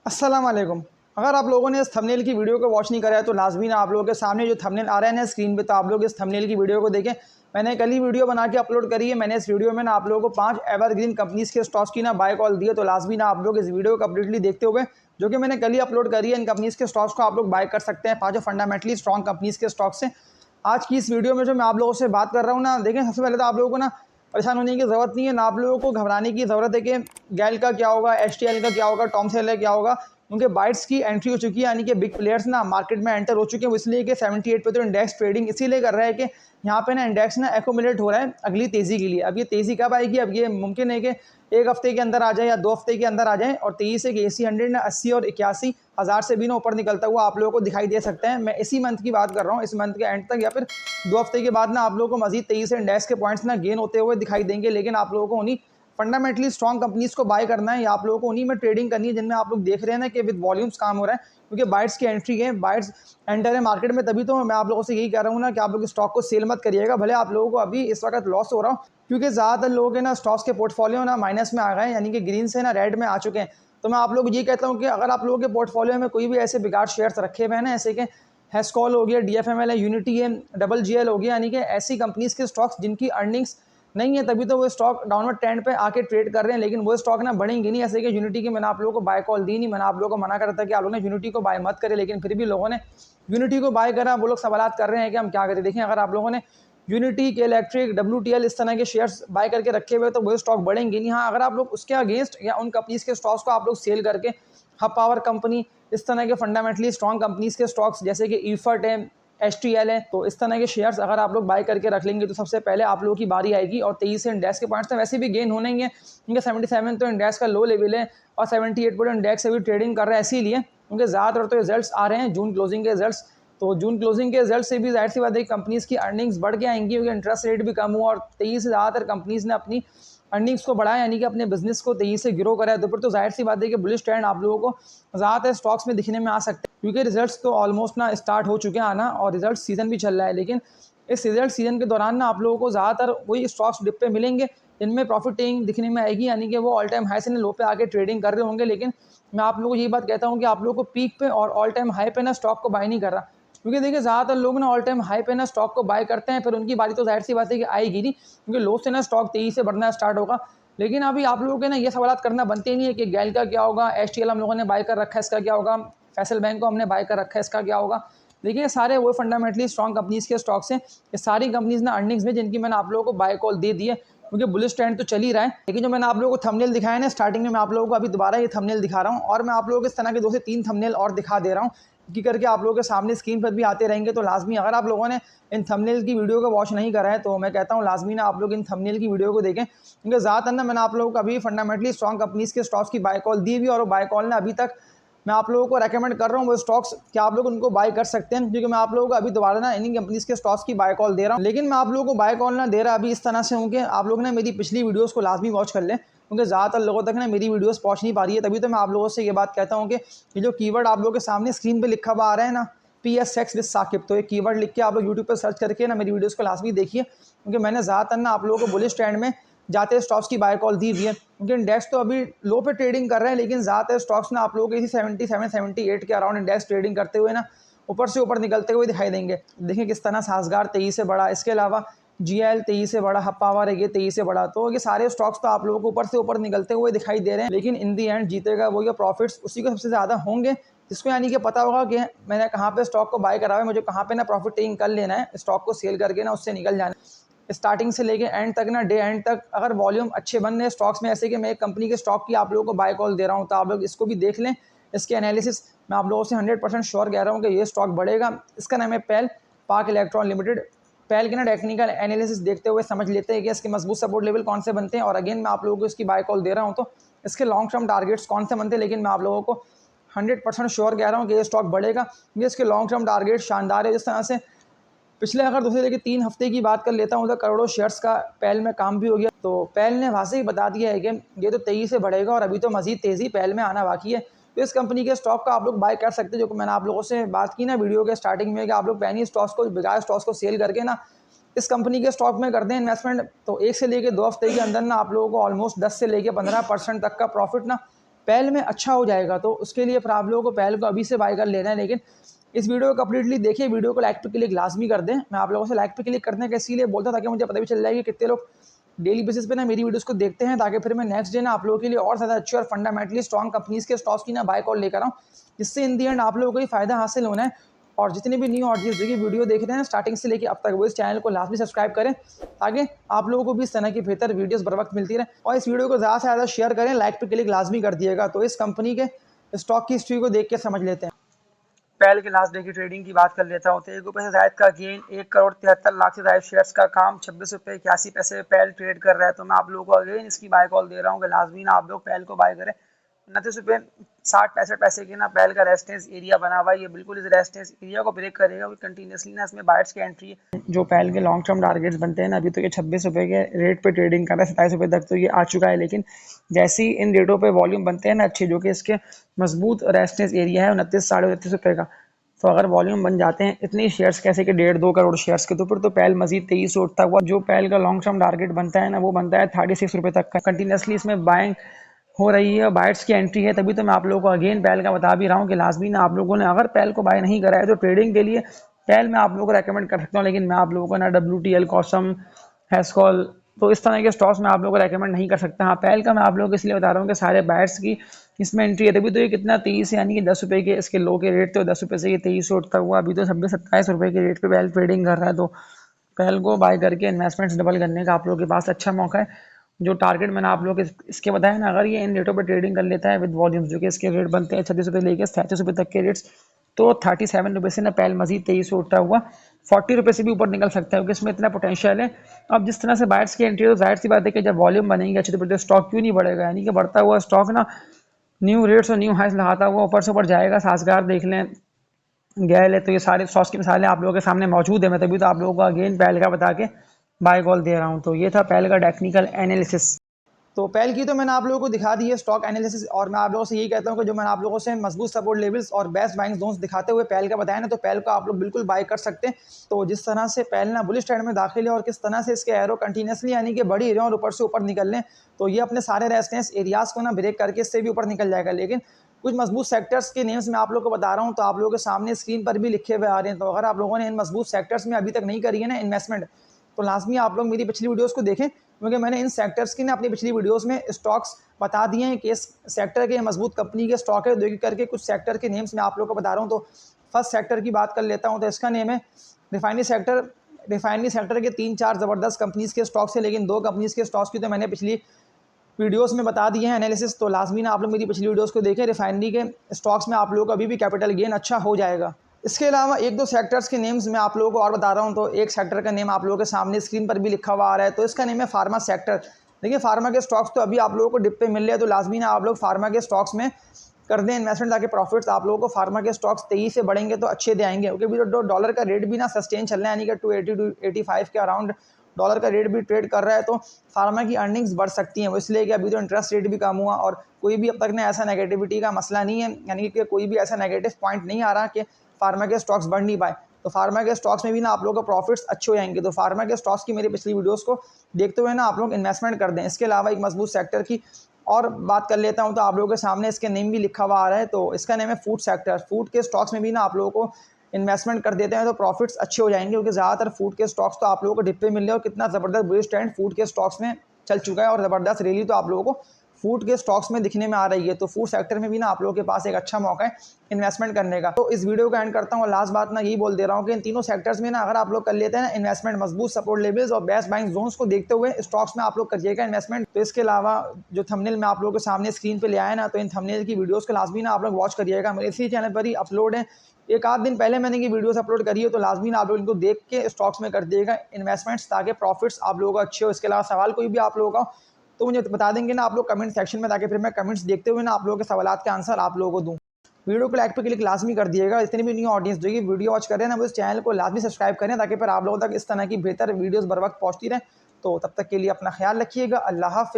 अस्सलाम वालेकुम। अगर आप लोगों ने इस थंबनेल की वीडियो को वॉच नहीं करा है तो लाजमी ना आप लोगों के सामने जो थंबनेल आ रहा है ना स्क्रीन पे, तो आप लोग इस थंबनेल की वीडियो को देखें। मैंने कल ही वीडियो बना के अपलोड करी है। मैंने इस वीडियो में ना आप लोगों को 5 एवरग्रीन कंपनीज़ के स्टॉक्स की ना बाय कॉल दी है, तो लाजमी ना आप लोग इस वीडियो को कंप्लीटली देखते हुए, जो कि मैंने कल ही अपलोड करी है, इन कंपनीज़ के स्टॉक्स को आप लोग बाय कर सकते हैं। 5 फंडामेंटली स्ट्रॉन्ग कंपनीज़ के स्टॉक्स से आज की इस वीडियो में जो मैं आप लोगों से बात कर रहा हूँ ना, देखें सबसे पहले तो आप लोगों को ना परेशान होने की ज़रूरत नहीं है, ना आप लोगों को घबराने की ज़रूरत है कि गैल का क्या होगा, एचटीएल का क्या होगा, टॉमसेल का क्या होगा। उनके बाइट्स की एंट्री हो चुकी है, यानी कि बिग प्लेयर्स ना मार्केट में एंटर हो चुके हैं। इसलिए कि 78 पे तो इंडेक्स ट्रेडिंग इसीलिए कर रहा है कि यहाँ पे ना इंडेक्स ना एकोमुलेट हो रहा है अगली तेज़ी के लिए। अब ये तेज़ी कब आएगी? अब ये मुमकिन है कि 1 हफ्ते के अंदर आ जाए या 2 हफ्ते के अंदर आ जाए, और तेज़ी से एसी 100 ना 80 और 81 हज़ार से भी ना ऊपर निकलता हुआ आप लोगों को दिखाई दे सकते हैं। मैं इसी मंथ की बात कर रहा हूँ, इस मंथ के एंड तक या फिर 2 हफ्ते के बाद ना आप लोगों को मजीद 23 से इंडेक्स के पॉइंट्स ना गेन होते हुए दिखाई देंगे। लेकिन आप लोगों को उन्हीं फंडामेंटली स्ट्रॉन्ग कंपनीज को बाय करना है, या आप लोगों को उन्हीं में ट्रेडिंग करनी है जिनमें आप लोग देख रहे हैं ना कि विद वॉल्यूम्स काम हो रहा है, क्योंकि बाइट्स की एंट्री है, बाइट्स एंटर है मार्केट में। तभी तो मैं आप लोगों से यही कह रहा हूँ ना कि आप लोग स्टॉक को सेल मत करिएगा, भले आप लोगों को अभी इस वक्त लॉस हो रहा हो, क्योंकि ज़्यादातर लोगों के ना स्टॉक्स के पोर्टफोलियो ना माइनस में आ गए हैं, यानी कि ग्रीन से ना रेड में आ चुके हैं। तो मैं आप लोग ये कहता हूँ कि अगर आप लोगों के पोर्टफोलियो में कोई भी ऐसे बेकार शेयर्स रखे हुए हैं ना, ऐसे कि हेस्कॉल हो गया, डीएफएमएल है, यूनिटी है, डबल जीएल हो गया, यानी कि ऐसी कंपनीज के स्टॉक्स जिनकी अर्निंग्स नहीं है, तभी तो वो स्टॉक डाउनवर्ड ट्रेंड पे आके ट्रेड कर रहे हैं, लेकिन वो स्टॉक ना बढ़ेंगे नहीं। ऐसे कि यूनिटी की मैंने आप लोगों को बाय कॉल दी नहीं, मैंने आप लोगों को मना करा था कि आप लोगों ने यूनिटी को बाय मत करें, लेकिन फिर भी लोगों ने यूनिटी को बाय करा। वो लोग सवालात कर रहे हैं कि हम क्या करें। देखिए, अगर आप लोगों ने यूनिटी के इलेक्ट्रिक डब्ल्यूटीएल इस तरह के शेयर्स बाय करके रखे हुए तो वो स्टॉक बढ़ेंगे नहीं। हाँ, अगर आप लोग उसके अगेंस्ट या उन कंपनीज के स्टॉक्स को आप लोग सेल करके हब पावर कंपनी, इस तरह के फंडामेंटली स्ट्रॉन्ग कंपनीज के स्टॉक्स जैसे कि ईफर्ट है, एचटीएल है, तो इस तरह के शेयर्स अगर आप लोग बाय करके रख लेंगे तो सबसे पहले आप लोगों की बारी आएगी। और 23 से इंडेक्स के पॉइंट्स तो वैसे भी गेन होने ही है, क्योंकि 77 तो इंडेक्स का लो लेवल है और 78 पर इंडेक्स अभी ट्रेडिंग कर रहा है। इसीलिए क्योंकि ज़्यादातर तो रिजल्ट्स आ रहे हैं जून क्लोजिंग के रिजल्ट्स, तो जून क्लोजिंग के रिजल्ट से भी जाहिर सी बात है कंपनीज की अर्निंग्स बढ़ के आएंगी, क्योंकि इंटरेस्ट रेट भी कम हुआ और 23 से ज़्यादातर कंपनीज ने अपनी अर्निंग्स को बढ़ाया, यानी कि अपने बिजनेस को 23 से ग्रो करा है। तो फिर तो जाहिर सी बात है कि बुलिश ट्रेंड आप लोगों को ज़्यादातर स्टॉक्स में दिखने में आ सकते हैं, क्योंकि रिजल्ट्स तो ऑलमोस्ट ना स्टार्ट हो चुके हैं आना और रिजल्ट सीजन भी चल रहा है। लेकिन इस रिजल्ट सीजन के दौरान ना आप लोगों को ज़्यादातर वही स्टॉक्स डिप पे मिलेंगे जिनमें प्रॉफिट टेकिंग दिखने में आएगी, यानी कि वो ऑल टाइम हाई से लो पे आके ट्रेडिंग कर रहे होंगे। लेकिन मैं आप लोगों को यही बात कहता हूँ कि आप लोगों को पीक पे और ऑल टाइम हाई पे ना स्टॉक को बाय नहीं कर रहा, क्योंकि देखिए ज़्यादातर लोग ना ऑल टाइम हाई पे ना स्टॉक को बाय करते हैं, फिर उनकी बारी तो जाहिर सी बात है कि आएगी नहीं, क्योंकि लो से ना स्टॉक तेजी से बढ़ना स्टार्ट होगा। लेकिन अभी आप लोगों के ना ये सवाल करना बनते ही नहीं है कि गैल का क्या होगा, एचटीएल हम लोगों ने बाय कर रखा है, इसका क्या होगा, फैसल बैंक को हमने बाय कर रखा है, इसका क्या होगा। देखिए, सारे वो फंडामेंटली स्ट्रॉन्ग कंपनीज के स्टॉक्स हैं, ये सारी कंपनीज ना अर्निंग्स में जिनकी मैंने आप लोगों को बाय कॉल दे दी है, क्योंकि बुलिश ट्रेंड तो चल ही रहा है। लेकिन जो मैंने आप लोगों को थंबनेल दिखाया है ना स्टार्टिंग में, मैं आप लोगों को अभी दोबारा ये थंबनेल दिखा रहा हूँ, और मैं आप लोगों को इस तरह के 2 से 3 थंबनेल और दिखा दे रहा हूँ कि करके आप लोगों के सामने स्क्रीन पर भी आते रहेंगे। तो लाजमी अगर आप लोगों ने इन थंबनेल की वीडियो को वॉच नहीं करा है तो मैं कहता हूँ लाजमी ना आप लोग इन थंबनेल की वीडियो को देखें, क्योंकि ज़्यादातर ना मैंने आप लोगों को अभी फंडामेंटली स्ट्रॉन्ग कंपनीज के स्टॉक्स की बाय कॉल दी हुई, और वो बाय कॉल ने अभी तक मैं आप लोगों को रेकमेंड कर रहा हूँ वो स्टॉक्स कि आप लोग उनको बाय कर सकते हैं, क्योंकि मैं आप लोगों को अभी दोबारा ना इन्हीं कंपनीज के स्टॉक्स की बाय कॉल दे रहा हूँ। लेकिन मैं आप लोगों को बाय कॉल ना दे रहा अभी इस तरह से हूँ कि आप लोग ना मेरी पिछली वीडियोस को लाजमी वॉच कर लें, क्योंकि ज़्यादातर लोगों तक ना मेरी वीडियोस पहुँच नहीं पा रही है। तभी तो मैं आप लोगों से ये बात कहता हूँ कि ये जो कीवर्ड आप लोगों के सामने स्क्रीन पर लिखा हुआ आ रहा है ना, PSX विद साकिब, तो ये कीवर्ड लिख के आप लोग यूट्यूब पर सर्च करके ना मेरी वीडियोस को लाजमी देखिए, क्योंकि मैंने ज़्यादातर ना आप लोगों को बुलिश ट्रेंड में जाते स्टॉक्स की बाय कॉल दी हुई है, क्योंकि इंडेक्स तो अभी लो पे ट्रेडिंग कर रहे हैं, लेकिन ज़्यादातर स्टॉक्स ना आप लोगों को इसी 77 78 के अराउंड इंडेक्स ट्रेडिंग करते हुए ना ऊपर से ऊपर निकलते हुए दिखाई देंगे। देखिए किस तरह साजगार 23 से बढ़ा, इसके अलावा GL 23 से बढ़ा, हब पावर है ये 23 से बढ़ा, तो ये सारे स्टॉक्स तो आप लोगों को ऊपर से ऊपर निकलते हुए दिखाई दे रहे हैं। लेकिन इन दी एंड जीतेगा वो, ये प्रॉफिट्स उसी को सबसे ज़्यादा होंगे जिसको यानी कि पता होगा कि मैंने कहाँ पे स्टॉक को बाय करा है, मुझे कहाँ पे ना प्रॉफिट टेकिंग कर लेना है, स्टॉक को सेल करके ना उससे निकल जाना है। स्टार्टिंग से लेके एंड तक ना, डे एंड तक अगर वॉल्यूम अच्छे बन रहे स्टॉक्स में, ऐसे कि मैं एक कंपनी के स्टॉक की आप लोगों को बाय कॉल दे रहा हूँ, तो आप लोग इसको भी देख लें, इसके एनालिसिस मैं आप लोगों से 100% श्योर कह रहा हूँ कि ये स्टॉक बढ़ेगा। इसका नाम है पेल, पाक इलेक्ट्रॉन लिमिटेड। पेल के ना टेक्निकल एनालिसिस देखते हुए समझ लेते हैं कि इसके मजबूत सपोर्ट लेवल कौन से बनते हैं, और अगेन मैं आप लोगों को इसकी बाय कॉल दे रहा हूँ तो इसके लॉन्ग टर्म टारगेट्स कौन से बनते हैं। लेकिन मैं आप लोगों को 100% श्योर कह रहा हूँ कि ये स्टॉक बढ़ेगा, ये इसके लॉन्ग टर्म टारगेट शानदार है। जिस तरह से पिछले अगर दूसरे लेके 3 हफ्ते की बात कर लेता हूँ तो करोड़ों शेयर्स का पेल में काम भी हो गया, तो पेल ने वहाँ से ही बता दिया है कि ये तो तेज़ी से बढ़ेगा और अभी तो मज़ीद तेज़ी पेल में आना बाकी है। तो इस कंपनी के स्टॉक का आप लोग बाय कर सकते हैं, जो कि मैंने आप लोगों से बात की ना वीडियो के स्टार्टिंग में कि आप लोग पैनी स्टॉक्स को, बेकार स्टॉक्स को सेल करके ना इस कंपनी के स्टॉक में करते हैं इन्वेस्टमेंट, तो 1 से लेकर 2 हफ्ते के अंदर ना आप लोगों को ऑलमोस्ट 10 से लेकर 15% तक का प्रॉफिट ना पहल में अच्छा हो जाएगा। तो उसके लिए फिर आप लोगों को पहल को अभी से बाय कर लेना है। लेकिन इस वीडियो को कंप्लीटली देखिए, वीडियो को लाइक पे क्लिक लाजमी कर दें। मैं आप लोगों से लाइक पे क्लिक करने का इसीलिए बोलता था ताकि मुझे पता भी चल जाए कि कितने लोग डेली बेसिस पे ना मेरी वीडियोस को देखते हैं, ताकि फिर मैं नेक्स्ट डे ना आप लोगों के लिए और ज़्यादा अच्छी और फंडामेंटली स्ट्रॉन्ग कंपनीज के स्टॉक्स की ना बाय कॉल लेकर आऊँ, जिससे इन दी एंड आप लोगों को ही फायदा हासिल होना है। और जितने भी न्यू ऑडियंस जो कि वीडियो देख रहे हैं स्टार्टिंग से लेकर अब तक, वो इस चैनल को लाजमी सब्सक्राइब करें ताकि आप लोगों को भी इस तरह की बेहतर वीडियोस बर वक्त मिलती रहे। और इस वीडियो को ज़्यादा से ज़्यादा शेयर करें, लाइक पे क्लिक लाजमी कर दिएगा। तो इस कंपनी के स्टॉक की हिस्ट्री को देख के समझ लेते हैं। पहल के लास्ट डे की ट्रेडिंग की बात कर लेता हूँ। तो ₹1 से जायद का गेन, 1,73,00,000 से जायद शेयर्स का काम, ₹26.81 पहल ट्रेड कर रहा है। तो मैं आप लोगों को अगेन इसकी बाय कॉल दे रहा हूँ कि लाजमी ना आप लोग पहल को बाय करें। ₹29.60-65 की ना पहल का रेजिस्टेंस एरिया बना हुआ है, ये बिल्कुल इस रेजिस्टेंस एरिया को ब्रेक करेगा। कंटिन्यूसली ना इसमें बायर्स की एंट्री है। जो पहल के लॉन्ग टर्म टारगेट्स बनते हैं ना, अभी तो ये ₹26 के रेट पे ट्रेडिंग कर रहा है, ₹27 तक तो ये आ चुका है। लेकिन जैसे ही इन रेटों पे वॉल्यूम बनते हैं ना अच्छे, जो कि इसके मजबूत रेजिस्टेंस एरिया है 29 साढ़े 29 रुपये का, तो अगर वॉल्यूम बन जाते हैं इतने शेयर्स कैसे कि 1.5-2 करोड़ शेयर्स के, तो फिर तो पहल मजीद 23 उठता हुआ जो पहल का लॉन्ग टर्म टारगेट बनता है ना, वो बनता है 36 रुपये तक का। कंटिन्यूसली इसमें बाइंग हो रही है, बाइट्स की एंट्री है। तभी तो मैं आप लोगों को अगेन पहल का बता भी रहा हूँ कि लाजमी ना आप लोगों ने अगर पहल को बाय नहीं करा है तो ट्रेडिंग के लिए पहल मैं आप लोगों को रेकमेंड कर सकता हूँ। लेकिन मैं आप लोगों को ना WTL, कॉसम, हैस्कॉल, तो इस तरह के स्टॉक्स में आप लोगों को रेकमेंड नहीं कर सकता। हाँ, पहल का मैं आप लोगों को इसलिए बता रहा हूँ कि सारे बायर्स की इसमें एंट्री है। तभी तो ये कितना 23 यानी कि ₹10 के इसके लो के रेट थे, ₹10 से ये 23 उठता हुआ अभी तो 26-27 रुपये के रेट पे पहल ट्रेडिंग कर रहा है। तो पहल को बाय करके इन्वेस्टमेंट्स डबल करने का आप लोगों के पास अच्छा मौका है। जो टारगेट मैंने आप लोगों को इसके बताया ना, अगर ये इन रेटों पर ट्रेडिंग कर लेता है विद वॉल्यूम्स, जो कि इसके रेट बनते हैं ₹36 लेके ₹37 तक के रेट्स, तो ₹37 से ना पहल मजीद 23 उठता हुआ ₹40 से भी ऊपर निकल सकता है, क्योंकि इसमें इतना पोटेंशियल है। अब जिस तरह से बायर्स की एंट्री, तो जाहिर सी बात है कि जब वॉल्यूम बनेंगे अच्छे, तो स्टॉक क्यों नहीं बढ़ेगा। यानी कि बढ़ता हुआ स्टॉक ना न्यू रेट्स और न्यू हाइस लगाता हुआ ऊपर से ऊपर जाएगा। साजगार देख लें, गैल है, तो ये सारे स्टॉक्स की मिसालें आप लोगों के सामने मौजूद है। मैं तभी तो आप लोगों को अगेन पहल का बता के बाय कॉल दे रहा हूँ। तो ये था पहल का टेक्निकल एनालिसिस। तो पहल की तो मैंने आप लोगों को दिखा दी है स्टॉक एनालिसिस, और मैं आप लोगों से यही कहता हूँ कि जो मैंने आप लोगों से मजबूत सपोर्ट लेवल्स और बेस्ट बाइंग जोन्स दिखाते हुए पहल का बताया ना, तो पहल को आप लोग बिल्कुल बाय कर सकते हैं। तो जिस तरह से पहल ना बुलिश ट्रेंड में दाखिल है और किस तरह से इसके एरो कंटिन्यूसली यानी कि बढ़ी रहे और ऊपर से ऊपर निकल लें, तो ये अपने सारे रेजिस्टेंस एरियाज़ को ना ब्रेक करके इससे भी ऊपर निकल जाएगा। लेकिन कुछ मजबूत सेक्टर्स के नेम्स मैं आप लोगों को बता रहा हूँ, तो आप लोगों के सामने स्क्रीन पर भी लिखे हुए आ रहे हैं। तो अगर आप लोगों ने इन मजबूत सेक्टर्स में अभी तक नहीं करी है ना इन्वेस्टमेंट, तो लाजमी आप लोग मेरी पिछली वीडियोस को देखें, क्योंकि मैंने इन सेक्टर्स की ना अपनी पिछली वीडियोस में स्टॉक्स बता दिए हैं कि इस सेक्टर के मजबूत कंपनी के स्टॉक है। दो करके कुछ सेक्टर के नेम्स मैं आप लोगों को बता रहा हूँ। तो फर्स्ट सेक्टर की बात कर लेता हूँ, तो इसका नेम है रिफाइनरी सेक्टर। रिफाइनरी सेक्टर के 3-4 ज़बरदस्त कंपनीज़ के स्टॉक्स है, लेकिन 2 कंपनीज़ के स्टॉक्स की तो मैंने पिछली वीडियोस में बता दिए हैं एनालिसिस। तो लाजमी ना आप लोग मेरी पिछली वीडियोस को देखें। रिफाइनरी के स्टॉक्स में आप लोगों को अभी भी कैपिटल गेन अच्छा हो जाएगा। इसके अलावा 1-2 सेक्टर्स के नेम्स मैं आप लोगों को और बता रहा हूं। तो एक सेक्टर का नेम आप लोगों के सामने स्क्रीन पर भी लिखा हुआ आ रहा है, तो इसका नेम है फार्मा सेक्टर। देखिए, फार्मा के स्टॉक्स तो अभी आप लोगों को डिप पे मिल रहे हैं, तो लाजमी ना आप लोग फार्मा के स्टॉक्स में कर दें इन्वेस्टमेंट, ताकि प्रॉफिट्स आप लोगों को फार्मा के स्टॉक्स तेजी से बढ़ेंगे तो अच्छे दे आएंगे। क्योंकि अभी तो डॉलर का रेट भी ना सस्टेन चल रहा है, यानी कि 280-285 के अराउंड डॉलर का रेट भी ट्रेड कर रहा है, तो फार्मा की अर्निंग्स बढ़ सकती हैं। वो इसलिए कि अभी तो इंटरेस्ट रेट भी कम हुआ और कोई भी अब तक ना ऐसा नेगेटिविटी का मसला नहीं है, यानी कि कोई भी ऐसा नेगेटिव पॉइंट नहीं आ रहा कि फार्मा के स्टॉक्स बढ़ नहीं पाए। तो फार्मा के स्टॉक्स में भी ना आप लोगों को प्रॉफिट्स अच्छे हो जाएंगे। तो फार्मा के स्टॉक्स की मेरी पिछली वीडियोस को देखते हुए ना आप लोग इन्वेस्टमेंट कर दें। इसके अलावा एक मजबूत सेक्टर की और बात कर लेता हूं, तो आप लोगों के सामने इसके नेम भी लिखा हुआ आ रहा है। तो इसका नेम है फूड सेक्टर। फूड के स्टॉक्स में भी ना आप लोगों को इन्वेस्टमेंट कर देते हैं तो प्रॉफिट्स अच्छे हो जाएंगे, क्योंकि ज़्यादातर फूड के स्टॉक्स तो आप लोगों को डिप्पे मिल रहे हैं और कितना ज़बरदस्त बुलिश ट्रेंड फूड के स्टॉक्स में चल चुका है और ज़बरदस्त रैली तो आप लोगों को फूड के स्टॉक्स में दिखने में आ रही है। तो फूड सेक्टर में भी ना आप लोगों के पास एक अच्छा मौका है इन्वेस्टमेंट करने का। तो इस वीडियो को एंड करता हूँ और लास्ट बात ना यही बोल दे रहा हूँ कि इन तीनों सेक्टर्स में ना अगर आप लोग कर लेते हैं ना इन्वेस्टमेंट, मजबूत सपोर्ट लेवल्स और बेस्ट बाइंग जोन्स को देखते हुए स्टॉक्स में आप लोग करिएगा इन्वेस्टमेंट। तो इसके अलावा जो थंबनेल मैं आप लोगों के सामने स्क्रीन पे ले आया ना, तो इन थंबनेल की वीडियोस को लाजमी ना आप लोग वॉच करिएगा। मेरे इसी चैनल पर ही अपलोड है, एक आध दिन पहले मैंने ये वीडियोस अपलोड करी है, तो लाजमी ना आप लोग इनको देख के स्टॉक्स में कर दिएगा इन्वेस्टमेंट्स, ताकि प्रॉफिट्स आप लोगों को अच्छे हो। इसके अलावा सवाल कोई भी आप लोगों का तो मुझे बता देंगे ना आप लोग कमेंट सेक्शन में, ताकि फिर मैं कमेंट्स देखते हुए ना आप लोगों के सवाल के आंसर आप लोगों को दूँ। वीडियो को लाइक पे क्लिक लाजमी कर दिएगा। इतनी भी न्यू ऑडियंस जो कि वीडियो वॉच कर रहे हैं ना, वो इस चैनल को लाजमी सब्सक्राइब करें, ताकि फिर आप लोगों तक इस तरह की बेहतर वीडियोस बर वक्त पहुँचती रहें। तो तब तक के लिए अपना ख्याल रखिएगा। अल्लाह हाफ़िज़।